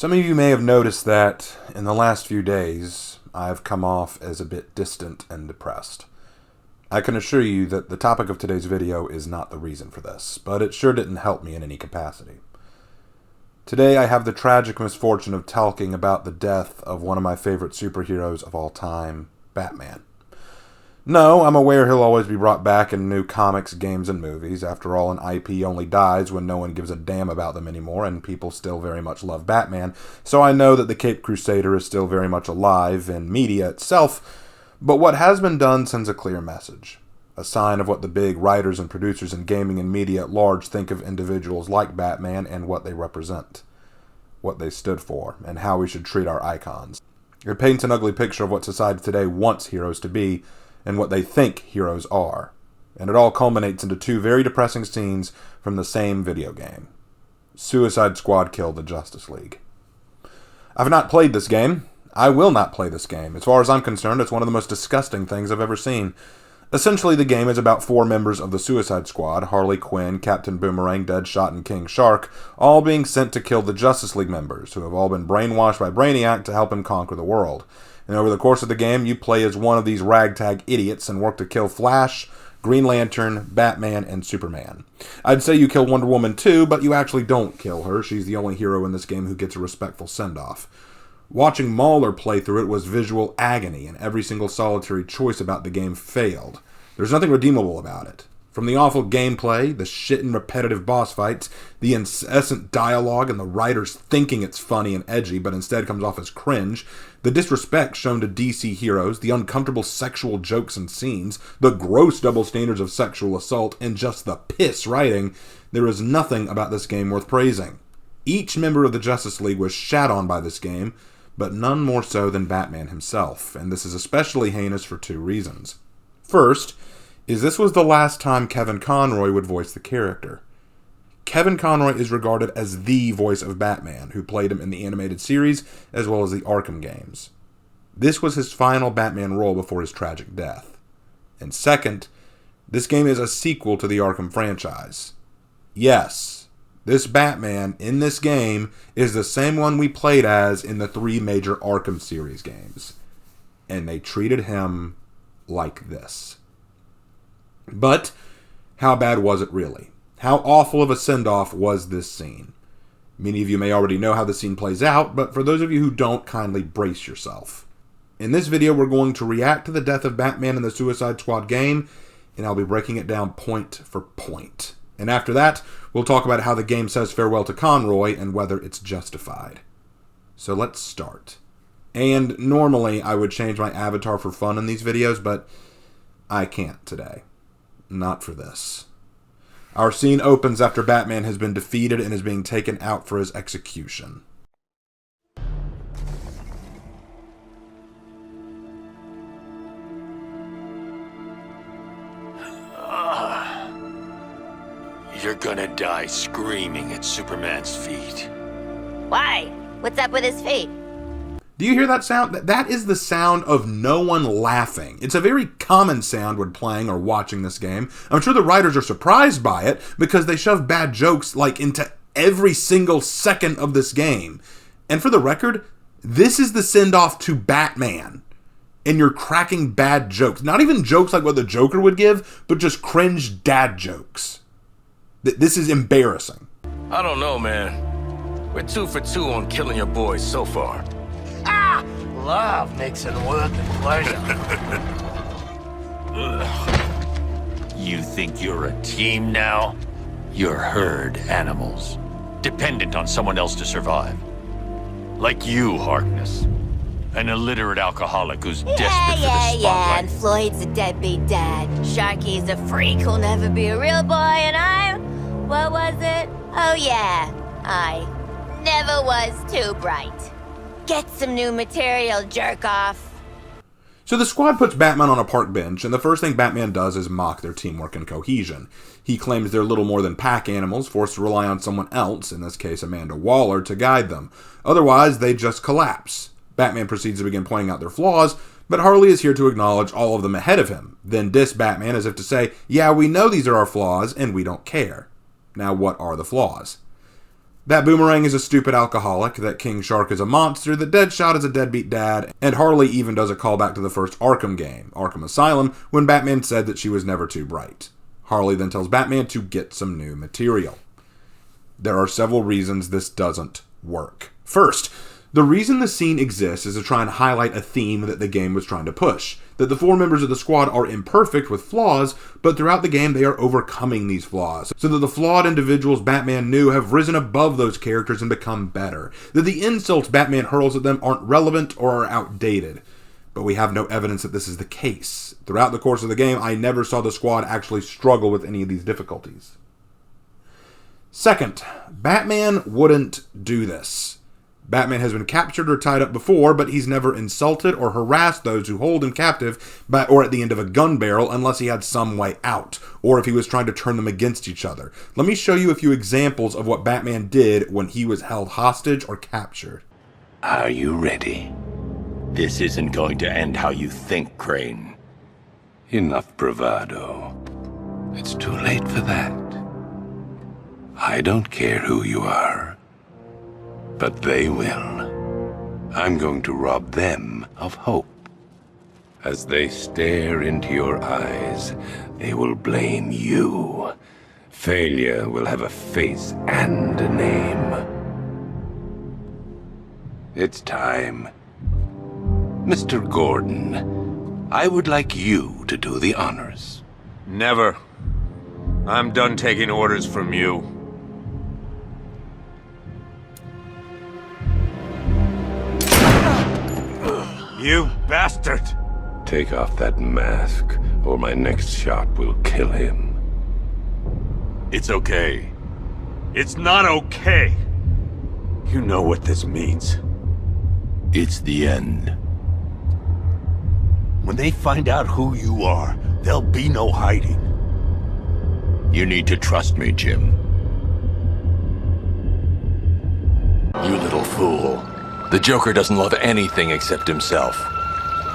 Some of you may have noticed that in the last few days, I've come off as a bit distant and depressed. I can assure you that the topic of today's video is not the reason for this, but it sure didn't help me in any capacity. Today I have the tragic misfortune of talking about the death of one of my favorite superheroes of all time, Batman. No, I'm aware he'll always be brought back in new comics, games, and movies. After all, an IP only dies when no one gives a damn about them anymore, and people still very much love Batman, so I know that the Caped Crusader is still very much alive in media itself, but what has been done sends a clear message. A sign of what the big writers and producers in gaming and media at large think of individuals like Batman and what they represent, what they stood for, and how we should treat our icons. It paints an ugly picture of what society today wants heroes to be, and what they think heroes are. And it all culminates into two very depressing scenes from the same video game. Suicide Squad killed the Justice League. I've not played this game. I will not play this game. As far as I'm concerned, it's one of the most disgusting things I've ever seen. Essentially, the game is about four members of the Suicide Squad, Harley Quinn, Captain Boomerang, Deadshot, and King Shark, all being sent to kill the Justice League members, who have all been brainwashed by Brainiac to help him conquer the world. And over the course of the game, you play as one of these ragtag idiots and work to kill Flash, Green Lantern, Batman, and Superman. I'd say you kill Wonder Woman too, but you actually don't kill her. She's the only hero in this game who gets a respectful send-off. Watching Mauler play through it was visual agony, and every single solitary choice about the game failed. There's nothing redeemable about it. From the awful gameplay, the shit and repetitive boss fights, the incessant dialogue and the writers thinking it's funny and edgy but instead comes off as cringe, the disrespect shown to DC heroes, the uncomfortable sexual jokes and scenes, the gross double standards of sexual assault, and just the piss writing, there is nothing about this game worth praising. Each member of the Justice League was shat on by this game, but none more so than Batman himself, and this is especially heinous for two reasons. First, this was the last time Kevin Conroy would voice the character. Kevin Conroy is regarded as the voice of Batman, who played him in the animated series as well as the Arkham games. This was his final Batman role before his tragic death. And second, this game is a sequel to the Arkham franchise. Yes, this Batman in this game is the same one we played as in the three major Arkham series games. And they treated him like this. But how bad was it really? How awful of a send-off was this scene? Many of you may already know how the scene plays out, but for those of you who don't, kindly brace yourself. In this video, we're going to react to the death of Batman in the Suicide Squad game, and I'll be breaking it down point for point. And after that, we'll talk about how the game says farewell to Conroy and whether it's justified. So let's start. And normally, I would change my avatar for fun in these videos, but I can't today. Not for this. Our scene opens after Batman has been defeated and is being taken out for his execution. You're gonna die screaming at Superman's feet. Why? What's up with his feet? Do you hear that sound? That is the sound of no one laughing. It's a very common sound when playing or watching this game. I'm sure the writers are surprised by it because they shove bad jokes into every single second of this game. And for the record, this is the send-off to Batman. And you're cracking bad jokes. Not even jokes like what the Joker would give, but just cringe dad jokes. This is embarrassing. I don't know, man. We're 2 for 2 on killing your boys so far. Love mixing work and pleasure. You think you're a team now? You're herd animals, dependent on someone else to survive. Like you, Harkness. An illiterate alcoholic who's desperate for the spotlight. And Floyd's a deadbeat dad. Sharky's a freak who'll never be a real boy, and I'm... what was it? Oh yeah, I never was too bright. Get some new material, jerk off. So the squad puts Batman on a park bench, and the first thing Batman does is mock their teamwork and cohesion. He claims they're little more than pack animals, forced to rely on someone else, in this case Amanda Waller, to guide them. Otherwise, they just collapse. Batman proceeds to begin pointing out their flaws, but Harley is here to acknowledge all of them ahead of him, then diss Batman as if to say, yeah, we know these are our flaws, and we don't care. Now, what are the flaws? That Boomerang is a stupid alcoholic, that King Shark is a monster, that Deadshot is a deadbeat dad, and Harley even does a callback to the first Arkham game, Arkham Asylum, when Batman said that she was never too bright. Harley then tells Batman to get some new material. There are several reasons this doesn't work. First, the reason the scene exists is to try and highlight a theme that the game was trying to push. That the 4 members of the squad are imperfect with flaws, but throughout the game they are overcoming these flaws. So that the flawed individuals Batman knew have risen above those characters and become better. That the insults Batman hurls at them aren't relevant or are outdated. But we have no evidence that this is the case. Throughout the course of the game, I never saw the squad actually struggle with any of these difficulties. Second, Batman wouldn't do this. Batman has been captured or tied up before, but he's never insulted or harassed those who hold him captive or at the end of a gun barrel unless he had some way out, or if he was trying to turn them against each other. Let me show you a few examples of what Batman did when he was held hostage or captured. Are you ready? This isn't going to end how you think, Crane. Enough bravado. It's too late for that. I don't care who you are. But they will. I'm going to rob them of hope. As they stare into your eyes, they will blame you. Failure will have a face and a name. It's time. Mr. Gordon, I would like you to do the honors. Never. I'm done taking orders from you. You bastard! Take off that mask, or my next shot will kill him. It's okay. It's not okay! You know what this means. It's the end. When they find out who you are, there'll be no hiding. You need to trust me, Jim. You little fool. The Joker doesn't love anything except himself.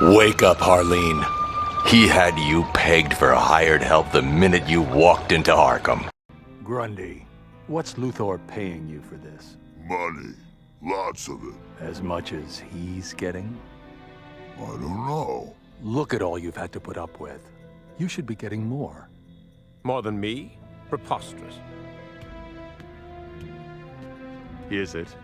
Wake up, Harleen. He had you pegged for hired help the minute you walked into Arkham. Grundy, what's Luthor paying you for this? Money. Lots of it. As much as he's getting? I don't know. Look at all you've had to put up with. You should be getting more. More than me? Preposterous. Is it?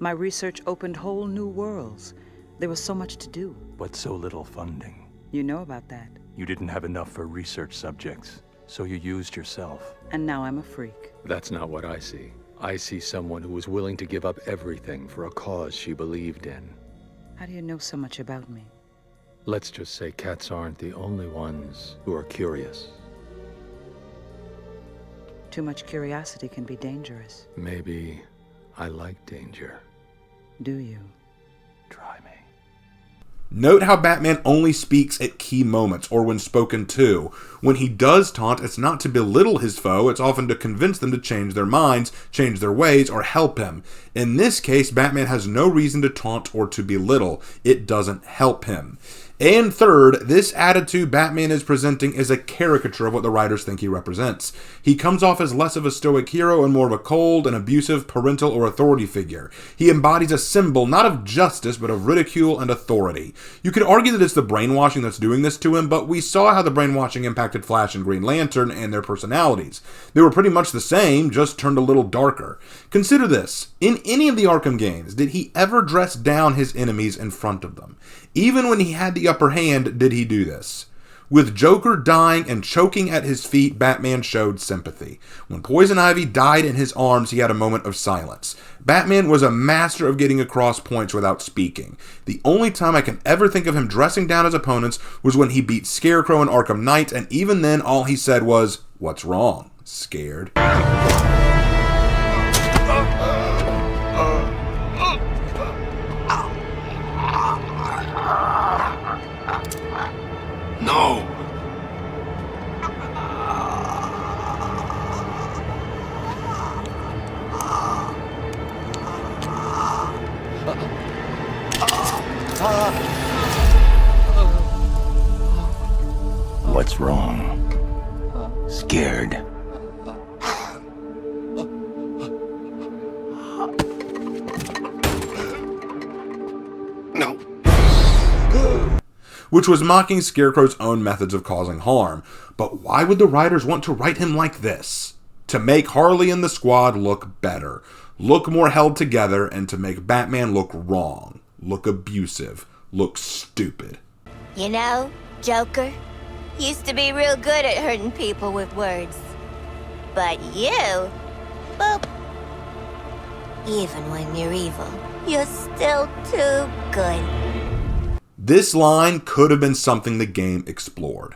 My research opened whole new worlds. There was so much to do. But so little funding. You know about that. You didn't have enough for research subjects, so you used yourself. And now I'm a freak. That's not what I see. I see someone who was willing to give up everything for a cause she believed in. How do you know so much about me? Let's just say cats aren't the only ones who are curious. Too much curiosity can be dangerous. Maybe I like danger. Do you? Try me. Note how Batman only speaks at key moments, or when spoken to. When he does taunt, it's not to belittle his foe, it's often to convince them to change their minds, change their ways, or help him. In this case, Batman has no reason to taunt or to belittle. It doesn't help him. And third, this attitude Batman is presenting is a caricature of what the writers think he represents. He comes off as less of a stoic hero and more of a cold and abusive parental or authority figure. He embodies a symbol not of justice but of ridicule and authority. You could argue that it's the brainwashing that's doing this to him, but we saw how the brainwashing impacted Flash and Green Lantern and their personalities. They were pretty much the same, just turned a little darker. Consider this. In any of the Arkham games, did he ever dress down his enemies in front of them? Even when he had the upper hand, did he do this? With Joker dying and choking at his feet, Batman showed sympathy. When Poison Ivy died in his arms, he had a moment of silence. Batman was a master of getting across points without speaking. The only time I can ever think of him dressing down his opponents was when he beat Scarecrow in Arkham Knight, and even then all he said was, "What's wrong? Scared?" No! What's wrong? scared. No. Which was mocking Scarecrow's own methods of causing harm. But why would the writers want to write him like this? To make Harley and the squad look better, look more held together, and to make Batman look wrong, look abusive, look stupid. You know, Joker used to be real good at hurting people with words. But you, boop. Even when you're evil, you're still too good. This line could have been something the game explored.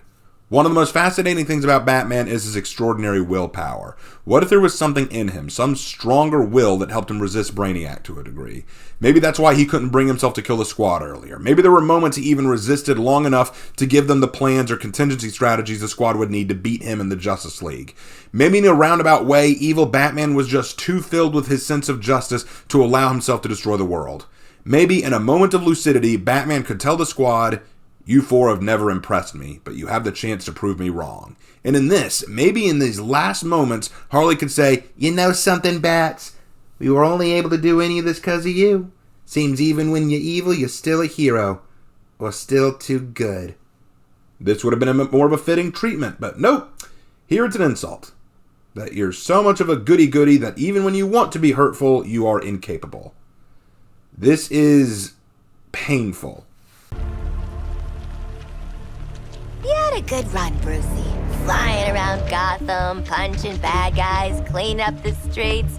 One of the most fascinating things about Batman is his extraordinary willpower. What if there was something in him, some stronger will that helped him resist Brainiac to a degree? Maybe that's why he couldn't bring himself to kill the squad earlier. Maybe there were moments he even resisted long enough to give them the plans or contingency strategies the squad would need to beat him in the Justice League. Maybe in a roundabout way, evil Batman was just too filled with his sense of justice to allow himself to destroy the world. Maybe in a moment of lucidity, Batman could tell the squad, "You four have never impressed me, but you have the chance to prove me wrong." And in this, maybe in these last moments, Harley could say, "You know something, Bats? We were only able to do any of this because of you. Seems even when you're evil, you're still a hero. Or still too good." This would have been more of a fitting treatment, but nope. Here it's an insult. That you're so much of a goody-goody that even when you want to be hurtful, you are incapable. This is painful. You had a good run, Brucey. Flying around Gotham, punching bad guys, cleaning up the streets,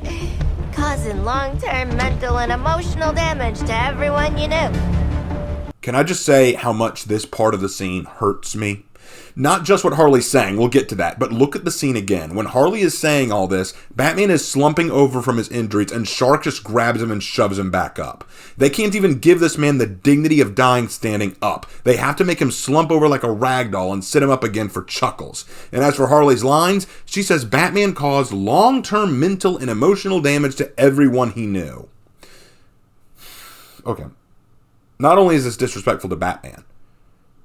causing long-term mental and emotional damage to everyone you knew. Can I just say how much this part of the scene hurts me? Not just what Harley's saying, we'll get to that, but look at the scene again. When Harley is saying all this, Batman is slumping over from his injuries and Shark just grabs him and shoves him back up. They can't even give this man the dignity of dying standing up. They have to make him slump over like a rag doll and sit him up again for chuckles. And as for Harley's lines, she says Batman caused long-term mental and emotional damage to everyone he knew. Okay. Not only is this disrespectful to Batman,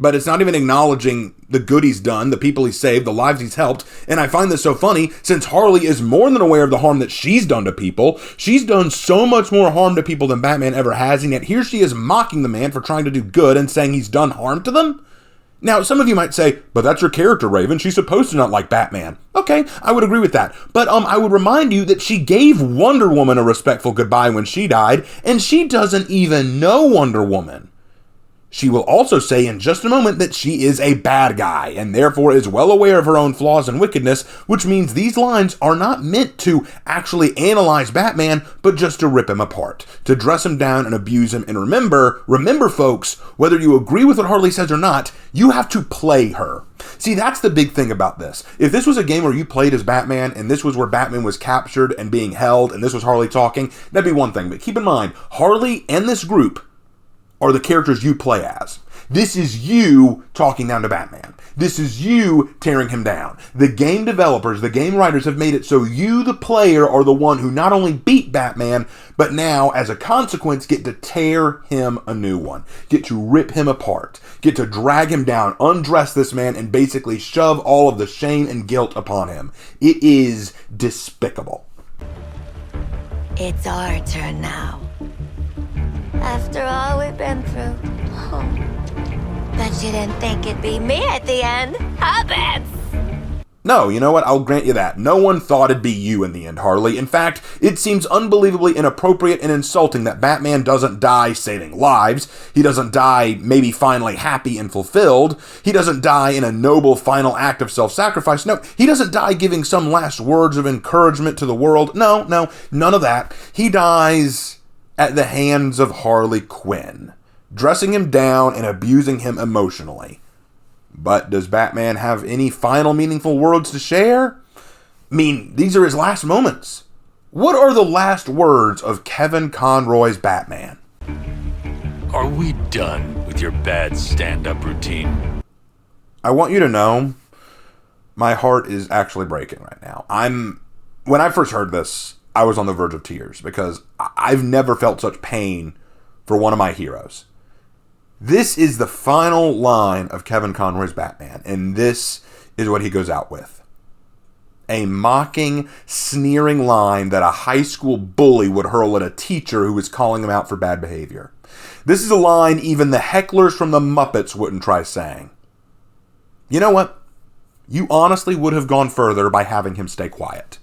but it's not even acknowledging the good he's done, the people he's saved, the lives he's helped. And I find this so funny, since Harley is more than aware of the harm that she's done to people. She's done so much more harm to people than Batman ever has, and yet here she is mocking the man for trying to do good and saying he's done harm to them? Now, some of you might say, but that's her character, Raven. She's supposed to not like Batman. Okay, I would agree with that. But I would remind you that she gave Wonder Woman a respectful goodbye when she died, and she doesn't even know Wonder Woman. She will also say in just a moment that she is a bad guy and therefore is well aware of her own flaws and wickedness, which means these lines are not meant to actually analyze Batman, but just to rip him apart, to dress him down and abuse him. And remember folks, whether you agree with what Harley says or not, you have to play her. See, that's the big thing about this. If this was a game where you played as Batman and this was where Batman was captured and being held and this was Harley talking, that'd be one thing. But keep in mind, Harley and this group are the characters you play as. This is you talking down to Batman. This is you tearing him down. The game developers, the game writers have made it so you, the player, are the one who not only beat Batman, but now, as a consequence, get to tear him a new one. Get to rip him apart. Get to drag him down, undress this man, and basically shove all of the shame and guilt upon him. It is despicable. It's our turn now. After all we've been through. Bet you didn't think it'd be me at the end, huh, Bats? No, you know what? I'll grant you that. No one thought it'd be you in the end, Harley. In fact, it seems unbelievably inappropriate and insulting that Batman doesn't die saving lives. He doesn't die maybe finally happy and fulfilled. He doesn't die in a noble final act of self-sacrifice. No, he doesn't die giving some last words of encouragement to the world. No, none of that. He dies at the hands of Harley Quinn, dressing him down and abusing him emotionally. But does Batman have any final meaningful words to share? I mean, these are his last moments. What are the last words of Kevin Conroy's Batman? Are we done with your bad stand-up routine? I want you to know, my heart is actually breaking right now. When I first heard this, I was on the verge of tears because I've never felt such pain for one of my heroes. This is the final line of Kevin Conroy's Batman, and this is what he goes out with. A mocking, sneering line that a high school bully would hurl at a teacher who was calling him out for bad behavior. This is a line even the hecklers from the Muppets wouldn't try saying. You know what? You honestly would have gone further by having him stay quiet.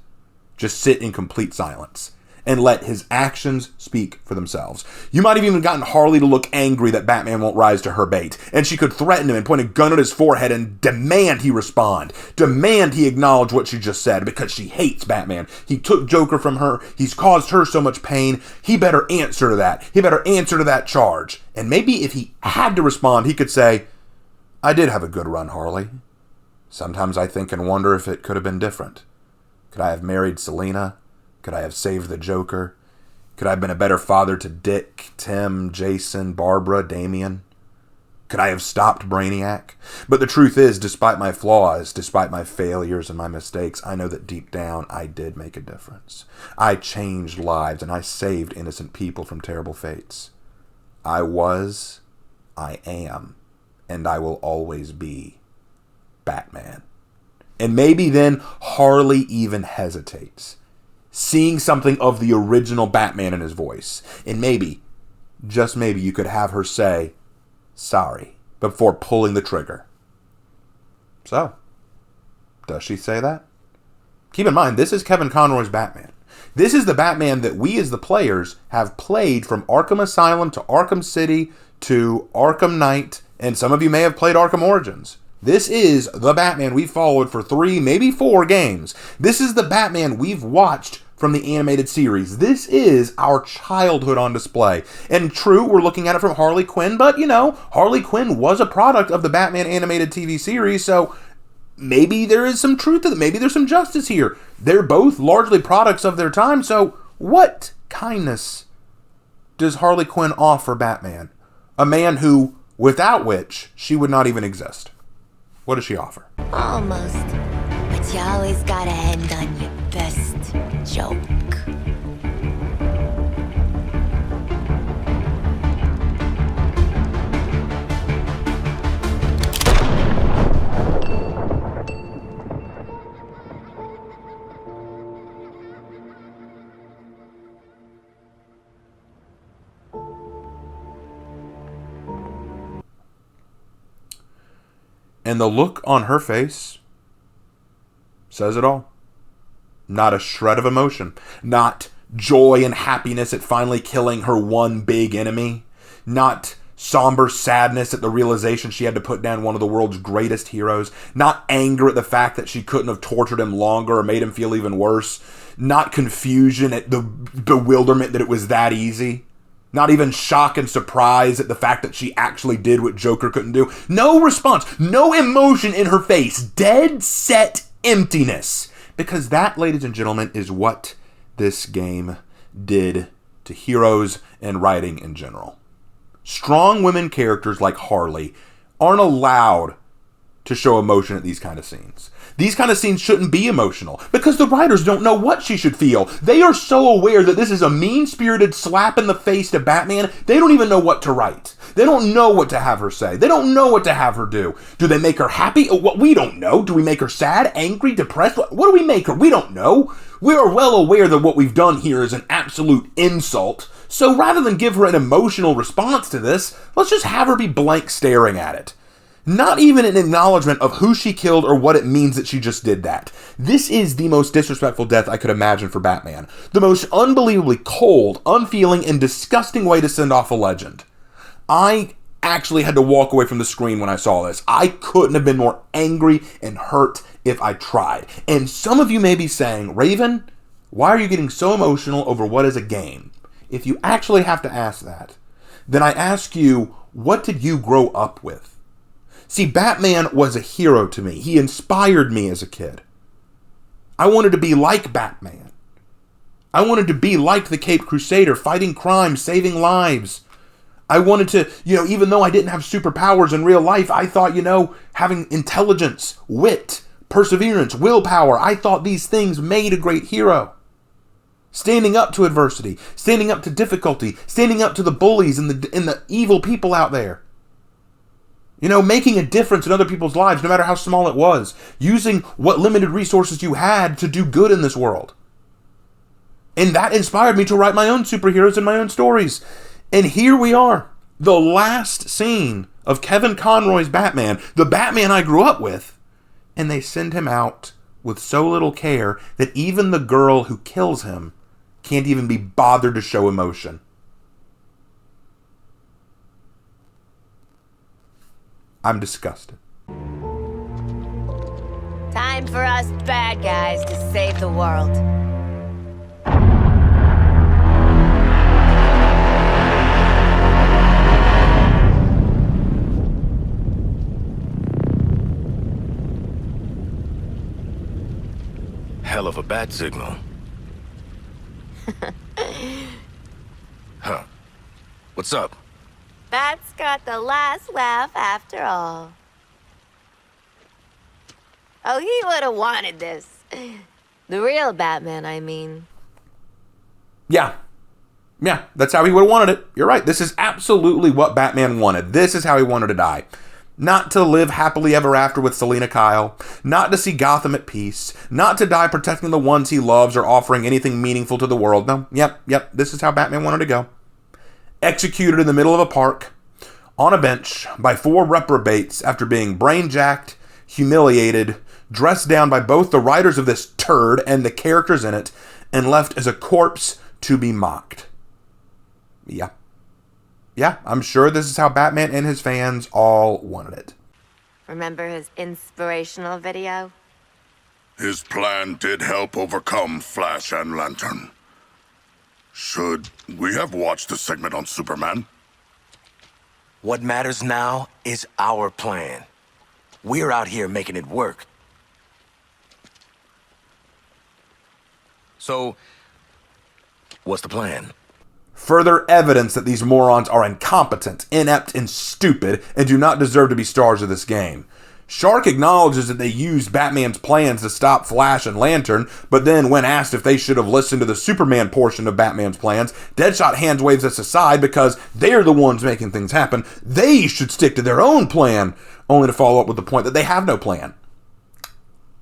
Just sit in complete silence and let his actions speak for themselves. You might have even gotten Harley to look angry that Batman won't rise to her bait, and she could threaten him and point a gun at his forehead and demand he respond. Demand he acknowledge what she just said because she hates Batman. He took Joker from her. He's caused her so much pain. He better answer to that. He better answer to that charge. And maybe if he had to respond, he could say, I did have a good run, Harley. Sometimes I think and wonder if it could have been different. Could I have married Selina? Could I have saved the Joker? Could I have been a better father to Dick, Tim, Jason, Barbara, Damian? Could I have stopped Brainiac? But the truth is, despite my flaws, despite my failures and my mistakes, I know that deep down I did make a difference. I changed lives and I saved innocent people from terrible fates. I was, I am, and I will always be Batman. And maybe then Harley even hesitates, seeing something of the original Batman in his voice. And maybe, just maybe, you could have her say, sorry, before pulling the trigger. So, does she say that? Keep in mind, this is Kevin Conroy's Batman. This is the Batman that we as the players have played from Arkham Asylum to Arkham City to Arkham Knight, and some of you may have played Arkham Origins. This is the Batman we've followed for 3, maybe 4 games. This is the Batman we've watched from the animated series. This is our childhood on display. And true, we're looking at it from Harley Quinn, but you know, Harley Quinn was a product of the Batman animated TV series, so maybe there is some truth to that. Maybe there's some justice here. They're both largely products of their time, so what kindness does Harley Quinn offer Batman? A man who, without which, she would not even exist. What does she offer? Almost. But you always gotta end on your best joke. And the look on her face says it all. Not a shred of emotion. Not joy and happiness at finally killing her one big enemy. Not somber sadness at the realization she had to put down one of the world's greatest heroes. Not anger at the fact that she couldn't have tortured him longer or made him feel even worse. Not confusion at the bewilderment that it was that easy. Not even shock and surprise at the fact that she actually did what Joker couldn't do. No response. No emotion in her face. Dead set emptiness. Because that, ladies and gentlemen, is what this game did to heroes and writing in general. Strong women characters like Harley aren't allowed to show emotion at these kind of scenes. These kind of scenes shouldn't be emotional because the writers don't know what she should feel. They are so aware that this is a mean-spirited slap in the face to Batman, they don't even know what to write. They don't know what to have her say. They don't know what to have her do. Do they make her happy? What we don't know. Do we make her sad, angry, depressed? What do we make her? We don't know. We are well aware that what we've done here is an absolute insult. So rather than give her an emotional response to this, let's just have her be blank staring at it. Not even an acknowledgement of who she killed or what it means that she just did that. This is the most disrespectful death I could imagine for Batman. The most unbelievably cold, unfeeling, and disgusting way to send off a legend. I actually had to walk away from the screen when I saw this. I couldn't have been more angry and hurt if I tried. And some of you may be saying, Raven, why are you getting so emotional over what is a game? If you actually have to ask that, then I ask you, what did you grow up with? See, Batman was a hero to me. He inspired me as a kid. I wanted to be like Batman. I wanted to be like the Caped Crusader, fighting crime, saving lives. I wanted to, even though I didn't have superpowers in real life, I thought, having intelligence, wit, perseverance, willpower, I thought these things made a great hero. Standing up to adversity, standing up to difficulty, standing up to the bullies and the evil people out there. You know, making a difference in other people's lives, no matter how small it was. Using what limited resources you had to do good in this world. And that inspired me to write my own superheroes and my own stories. And here we are. The last scene of Kevin Conroy's Batman. The Batman I grew up with. And they send him out with so little care that even the girl who kills him can't even be bothered to show emotion. I'm disgusted. Time for us bad guys to save the world. Hell of a bat signal. Huh. What's up? Bat's got the last laugh after all. Oh, he would have wanted this. The real Batman, I mean. Yeah, that's how he would have wanted it. You're right. This is absolutely what Batman wanted. This is how he wanted to die. Not to live happily ever after with Selina Kyle. Not to see Gotham at peace. Not to die protecting the ones he loves or offering anything meaningful to the world. No, yep. This is how Batman wanted to go. Executed in the middle of a park, on a bench, by 4 reprobates after being brain-jacked, humiliated, dressed down by both the writers of this turd and the characters in it, and left as a corpse to be mocked. Yeah, I'm sure this is how Batman and his fans all wanted it. Remember his inspirational video? His plan did help overcome Flash and Lantern. Should we have watched the segment on Superman? What matters now is our plan. We're out here making it work. So, what's the plan? Further evidence that these morons are incompetent, inept, and stupid, and do not deserve to be stars of this game. Shark acknowledges that they used Batman's plans to stop Flash and Lantern, but then when asked if they should have listened to the Superman portion of Batman's plans, Deadshot hands waves this aside because they're the ones making things happen. They should stick to their own plan, only to follow up with the point that they have no plan.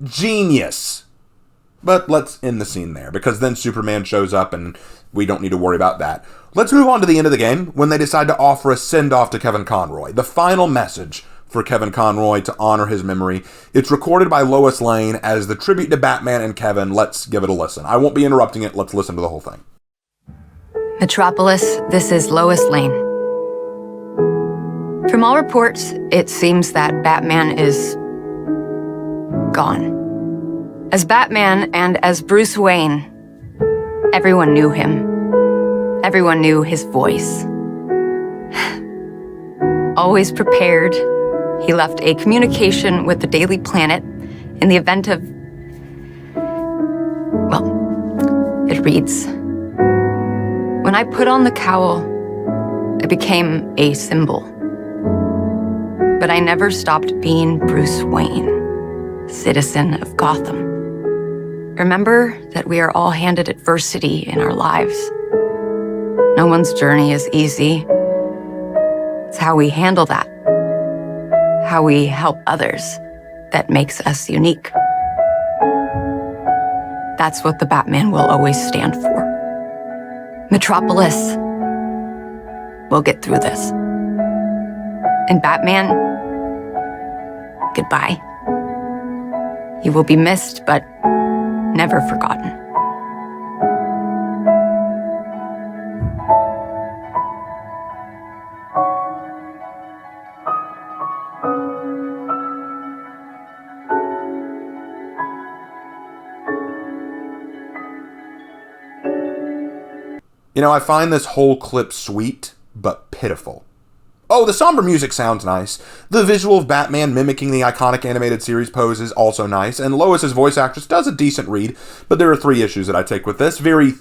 Genius. But let's end the scene there, because then Superman shows up and we don't need to worry about that. Let's move on to the end of the game, when they decide to offer a send-off to Kevin Conroy. The final message for Kevin Conroy to honor his memory. It's recorded by Lois Lane as the tribute to Batman and Kevin. Let's give it a listen. I won't be interrupting it. Let's listen to the whole thing. Metropolis, this is Lois Lane. From all reports, it seems that Batman is gone. As Batman and as Bruce Wayne, everyone knew him. Everyone knew his voice. Always prepared, he left a communication with the Daily Planet in the event of... Well, it reads, "When I put on the cowl, I became a symbol. But I never stopped being Bruce Wayne, citizen of Gotham. Remember that we are all handed adversity in our lives. No one's journey is easy. It's how we handle that, how we help others, that makes us unique. That's what the Batman will always stand for. Metropolis will get through this. And Batman, goodbye. You will be missed, but never forgotten." You know, I find this whole clip sweet, but pitiful. Oh, the somber music sounds nice. The visual of Batman mimicking the iconic animated series pose is also nice, and Lois's voice actress does a decent read, but there are 3 issues that I take with this. 3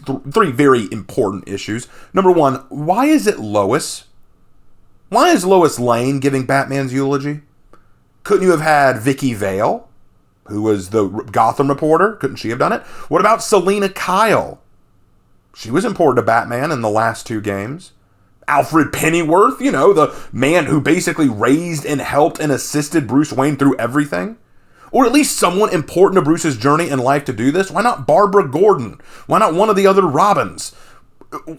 very important issues. Number 1, why is it Lois? Why is Lois Lane giving Batman's eulogy? Couldn't you have had Vicky Vale, who was the Gotham reporter? Couldn't she have done it? What about Selina Kyle? She was important to Batman in the last 2 games. Alfred Pennyworth, you know, the man who basically raised and helped and assisted Bruce Wayne through everything? Or at least someone important to Bruce's journey in life to do this? Why not Barbara Gordon? Why not one of the other Robins?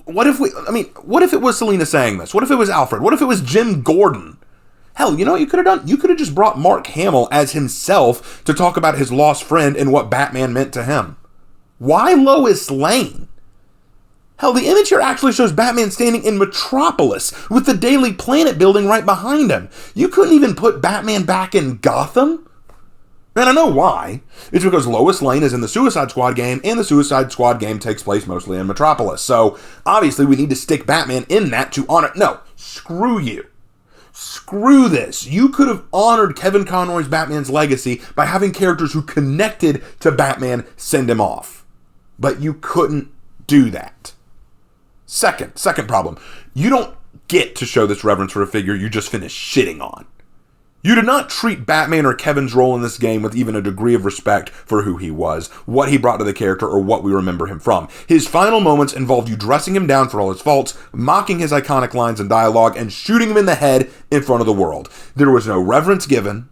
What if it was Selina saying this? What if it was Alfred? What if it was Jim Gordon? Hell, you know what you could have done? You could have just brought Mark Hamill as himself to talk about his lost friend and what Batman meant to him. Why Lois Lane? Hell, the image here actually shows Batman standing in Metropolis with the Daily Planet building right behind him. You couldn't even put Batman back in Gotham? And I know why. It's because Lois Lane is in the Suicide Squad game, and the Suicide Squad game takes place mostly in Metropolis. So, obviously, we need to stick Batman in that to honor... No, screw you. Screw this. You could have honored Kevin Conroy's Batman's legacy by having characters who connected to Batman send him off. But you couldn't do that. Second problem. You don't get to show this reverence for a figure you just finished shitting on. You did not treat Batman or Kevin's role in this game with even a degree of respect for who he was, what he brought to the character, or what we remember him from. His final moments involved you dressing him down for all his faults, mocking his iconic lines and dialogue, and shooting him in the head in front of the world. There was no reverence given.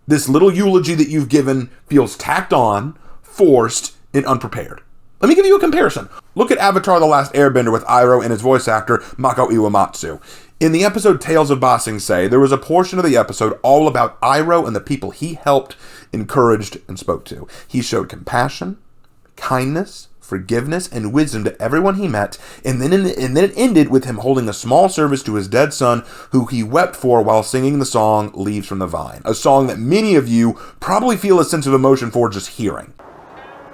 This little eulogy that you've given feels tacked on, forced, and unprepared. Let me give you a comparison. Look at Avatar: The Last Airbender with Iroh and his voice actor, Mako Iwamatsu. In the episode Tales of Ba Sing Se, there was a portion of the episode all about Iroh and the people he helped, encouraged, and spoke to. He showed compassion, kindness, forgiveness, and wisdom to everyone he met, and then it ended with him holding a small service to his dead son, who he wept for while singing the song Leaves from the Vine, a song that many of you probably feel a sense of emotion for just hearing.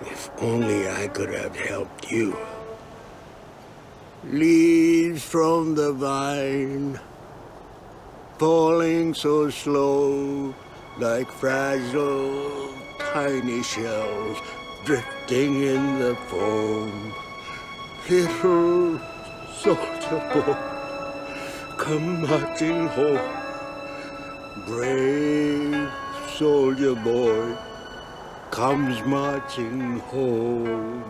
If only I could have helped you. Leaves from the vine, falling so slow, like fragile, tiny shells drifting in the foam. Little soldier boy, come marching home. Brave soldier boy comes marching home.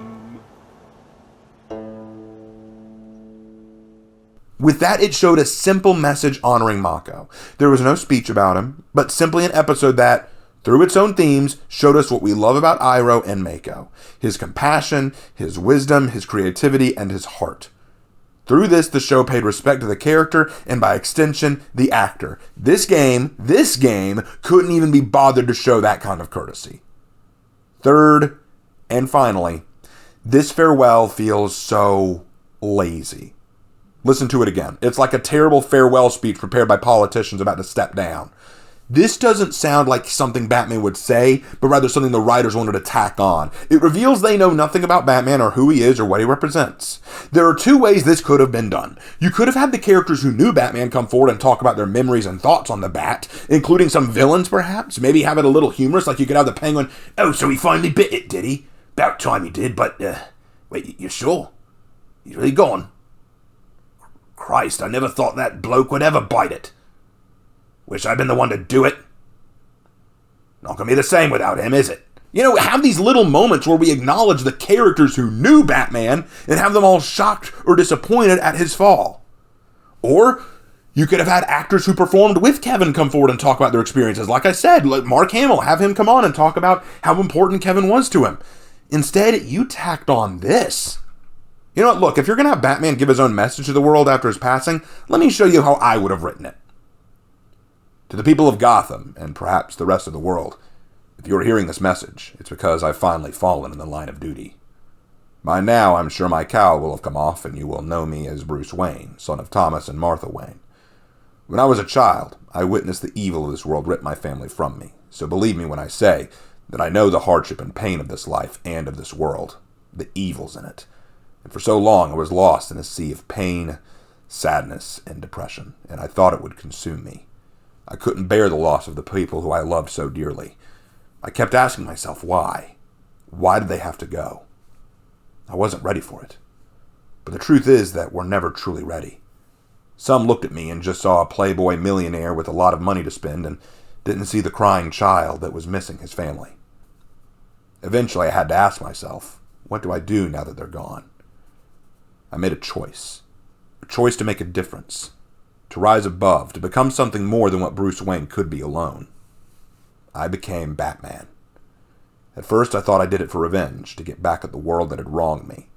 With that, it showed a simple message honoring Mako. There was no speech about him, but simply an episode that, through its own themes, showed us what we love about Iroh and Mako. His compassion, his wisdom, his creativity, and his heart. Through this, the show paid respect to the character, and by extension, the actor. This game couldn't even be bothered to show that kind of courtesy. Third, and finally, this farewell feels so lazy. Listen to it again. It's like a terrible farewell speech prepared by politicians about to step down. This doesn't sound like something Batman would say, but rather something the writers wanted to tack on. It reveals they know nothing about Batman or who he is or what he represents. There are two ways this could have been done. You could have had the characters who knew Batman come forward and talk about their memories and thoughts on the Bat, including some villains perhaps. Maybe have it a little humorous, like you could have the Penguin, "Oh, so he finally bit it, did he? About time he did, but, wait, you sure? He's really gone? Christ, I never thought that bloke would ever bite it. Wish I'd been the one to do it. Not gonna be the same without him, is it?" You know, have these little moments where we acknowledge the characters who knew Batman and have them all shocked or disappointed at his fall. Or you could have had actors who performed with Kevin come forward and talk about their experiences. Like I said, let Mark Hamill, have him come on and talk about how important Kevin was to him. Instead, you tacked on this. You know what, look, if you're going to have Batman give his own message to the world after his passing, let me show you how I would have written it. To the people of Gotham, and perhaps the rest of the world, if you're hearing this message, it's because I've finally fallen in the line of duty. By now, I'm sure my cowl will have come off, and you will know me as Bruce Wayne, son of Thomas and Martha Wayne. When I was a child, I witnessed the evil of this world rip my family from me, so believe me when I say that I know the hardship and pain of this life and of this world, the evils in it. And for so long, I was lost in a sea of pain, sadness, and depression, and I thought it would consume me. I couldn't bear the loss of the people who I loved so dearly. I kept asking myself, why? Why did they have to go? I wasn't ready for it. But the truth is that we're never truly ready. Some looked at me and just saw a playboy millionaire with a lot of money to spend and didn't see the crying child that was missing his family. Eventually, I had to ask myself, what do I do now that they're gone? I made a choice. A choice to make a difference. To rise above, to become something more than what Bruce Wayne could be alone. I became Batman. At first I thought I did it for revenge, to get back at the world that had wronged me.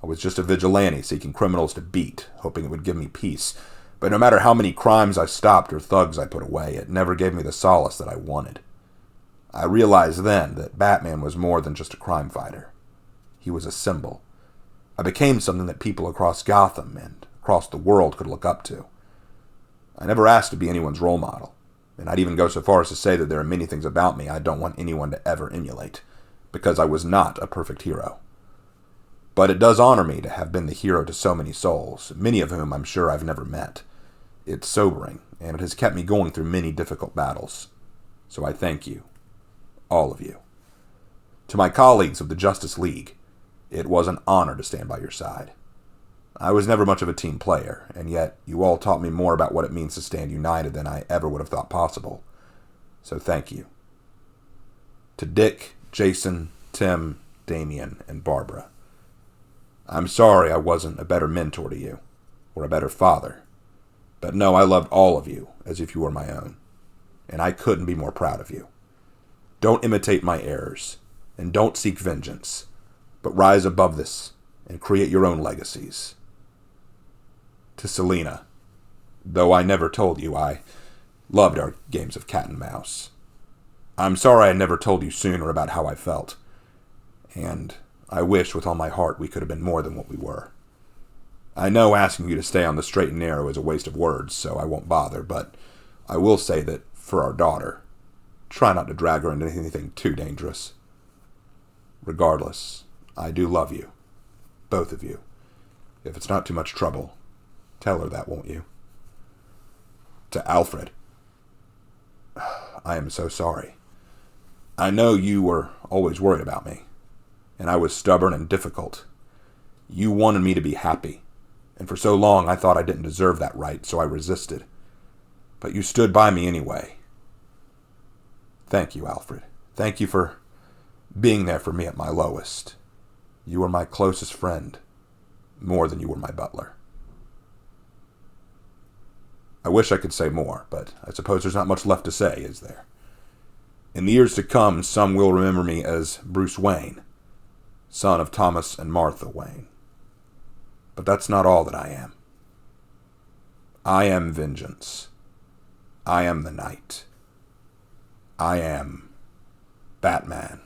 I was just a vigilante seeking criminals to beat, hoping it would give me peace. But no matter how many crimes I stopped or thugs I put away, it never gave me the solace that I wanted. I realized then that Batman was more than just a crime fighter. He was a symbol. I became something that people across Gotham and across the world could look up to. I never asked to be anyone's role model, and I'd even go so far as to say that there are many things about me I don't want anyone to ever emulate, because I was not a perfect hero. But it does honor me to have been the hero to so many souls, many of whom I'm sure I've never met. It's sobering, and it has kept me going through many difficult battles. So I thank you, all of you. To my colleagues of the Justice League, it was an honor to stand by your side. I was never much of a team player, and yet you all taught me more about what it means to stand united than I ever would have thought possible. So thank you. To Dick, Jason, Tim, Damien, and Barbara. I'm sorry I wasn't a better mentor to you, or a better father. But no, I loved all of you as if you were my own, and I couldn't be more proud of you. Don't imitate my errors, and don't seek vengeance, but rise above this and create your own legacies. To Selina, though I never told you, I loved our games of cat and mouse. I'm sorry I never told you sooner about how I felt, and I wish with all my heart we could have been more than what we were. I know asking you to stay on the straight and narrow is a waste of words, so I won't bother, but I will say that for our daughter, try not to drag her into anything too dangerous. Regardless, I do love you, both of you. If it's not too much trouble, tell her that, won't you? To Alfred, I am so sorry. I know you were always worried about me, and I was stubborn and difficult. You wanted me to be happy, and for so long I thought I didn't deserve that right, so I resisted. But you stood by me anyway. Thank you, Alfred. Thank you for being there for me at my lowest. You were my closest friend, more than you were my butler. I wish I could say more, but I suppose there's not much left to say, is there? In the years to come, some will remember me as Bruce Wayne, son of Thomas and Martha Wayne. But that's not all that I am. I am vengeance. I am the night. I am Batman.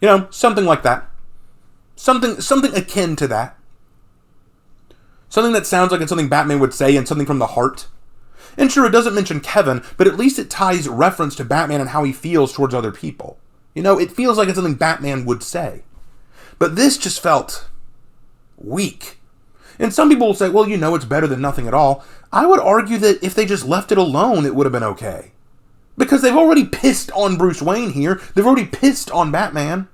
You know, something like that. Something akin to that. Something that sounds like it's something Batman would say and something from the heart. And sure, it doesn't mention Kevin, but at least it ties reference to Batman and how he feels towards other people. You know, it feels like it's something Batman would say. But this just felt weak. And some people will say, well, you know, it's better than nothing at all. I would argue that if they just left it alone, it would have been okay. Because they've already pissed on Bruce Wayne here. They've already pissed on Batman.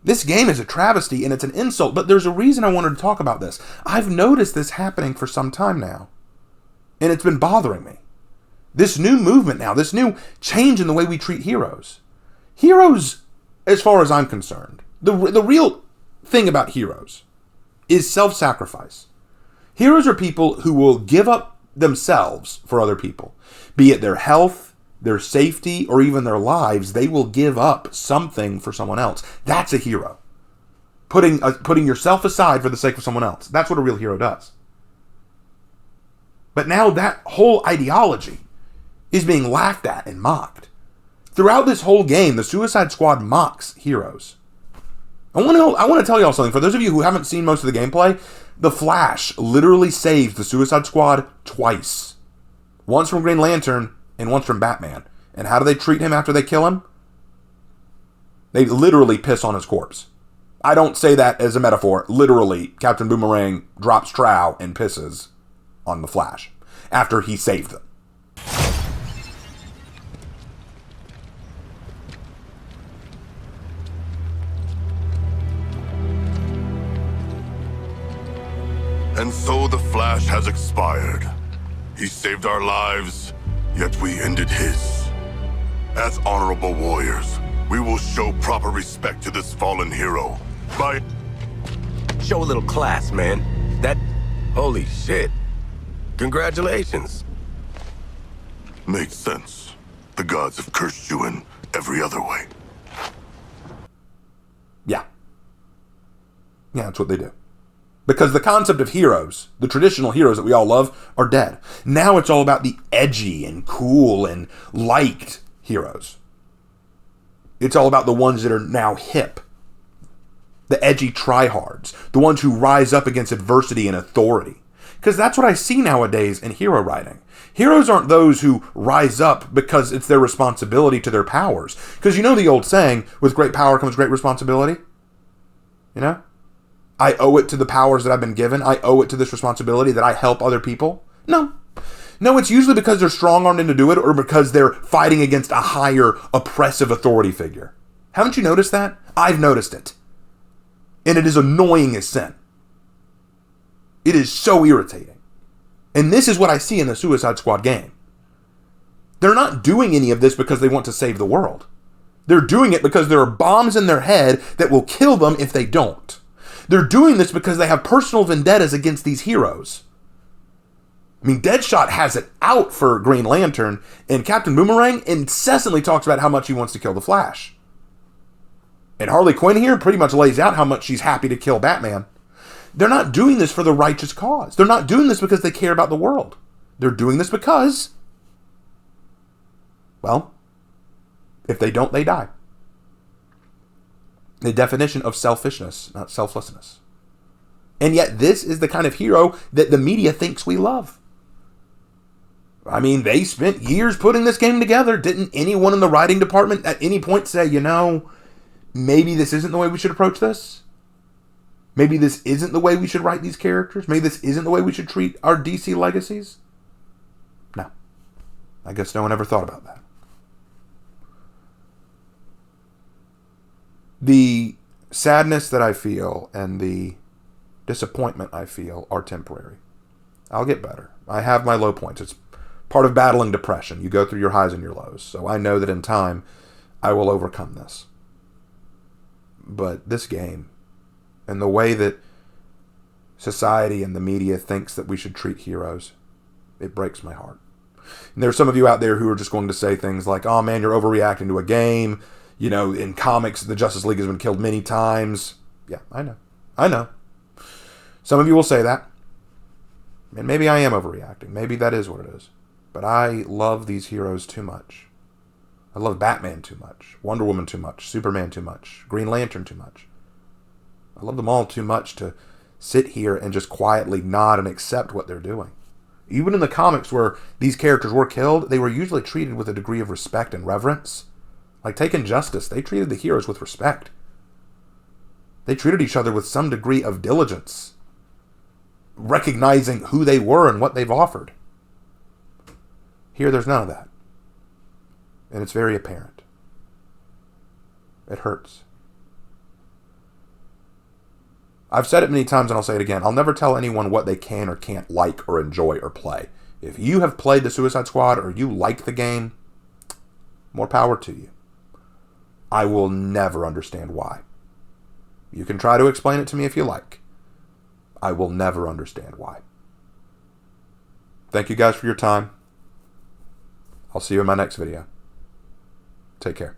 This game is a travesty and it's an insult, but there's a reason I wanted to talk about this. I've noticed this happening for some time now, and it's been bothering me. This new movement now, this new change in the way we treat heroes. Heroes, as far as I'm concerned, the real thing about heroes is self-sacrifice. Heroes are people who will give up themselves for other people, be it their health, their safety, or even their lives. They will give up something for someone else. That's a hero. Putting yourself aside for the sake of someone else. That's what a real hero does. But now that whole ideology is being laughed at and mocked. Throughout this whole game, the Suicide Squad mocks heroes. I want to tell y'all something. For those of you who haven't seen most of the gameplay, the Flash literally saves the Suicide Squad twice. Once from Green Lantern and once from Batman. And how do they treat him after they kill him? They literally piss on his corpse. I don't say that as a metaphor. Literally, Captain Boomerang drops trow and pisses on the Flash after he saved them. And so the Flash has expired. He saved our lives, yet we ended his. As honorable warriors, we will show proper respect to this fallen hero by... Show a little class, man. Holy shit. Congratulations. Makes sense. The gods have cursed you in every other way. Yeah. Yeah, that's what they do. Because the concept of heroes, the traditional heroes that we all love, are dead. Now it's all about the edgy and cool and liked heroes. It's all about the ones that are now hip. The edgy tryhards. The ones who rise up against adversity and authority. Because that's what I see nowadays in hero writing. Heroes aren't those who rise up because it's their responsibility to their powers. Because you know the old saying, with great power comes great responsibility? You know? I owe it to the powers that I've been given. I owe it to this responsibility that I help other people. No. No, it's usually because they're strong-armed into do it or because they're fighting against a higher oppressive authority figure. Haven't you noticed that? I've noticed it. And it is annoying as sin. It is so irritating. And this is what I see in the Suicide Squad game. They're not doing any of this because they want to save the world. They're doing it because there are bombs in their head that will kill them if they don't. They're doing this because they have personal vendettas against these heroes. I mean, Deadshot has it out for Green Lantern, and Captain Boomerang incessantly talks about how much he wants to kill the Flash. And Harley Quinn here pretty much lays out how much she's happy to kill Batman. They're not doing this for the righteous cause. They're not doing this because they care about the world. They're doing this because, well, if they don't, they die. The definition of selfishness, not selflessness. And yet this is the kind of hero that the media thinks we love. I mean, they spent years putting this game together. Didn't anyone in the writing department at any point say, you know, maybe this isn't the way we should approach this? Maybe this isn't the way we should write these characters? Maybe this isn't the way we should treat our DC legacies? No. I guess no one ever thought about that. The sadness that I feel and the disappointment I feel are temporary. I'll get better. I have my low points. It's part of battling depression. You go through your highs and your lows. So I know that in time, I will overcome this. But this game, and the way that society and the media thinks that we should treat heroes, it breaks my heart. And there's some of you out there who are just going to say things like, oh man, you're overreacting to a game. You know, in comics, the Justice League has been killed many times. Yeah, I know. I know. Some of you will say that. And maybe I am overreacting. Maybe that is what it is. But I love these heroes too much. I love Batman too much. Wonder Woman too much. Superman too much. Green Lantern too much. I love them all too much to sit here and just quietly nod and accept what they're doing. Even in the comics where these characters were killed, they were usually treated with a degree of respect and reverence. Like take Injustice, they treated the heroes with respect. They treated each other with some degree of diligence, recognizing who they were and what they've offered. Here, there's none of that. And it's very apparent. It hurts. I've said it many times and I'll say it again. I'll never tell anyone what they can or can't like or enjoy or play. If you have played the Suicide Squad or you like the game, more power to you. I will never understand why. You can try to explain it to me if you like. I will never understand why. Thank you guys for your time. I'll see you in my next video. Take care.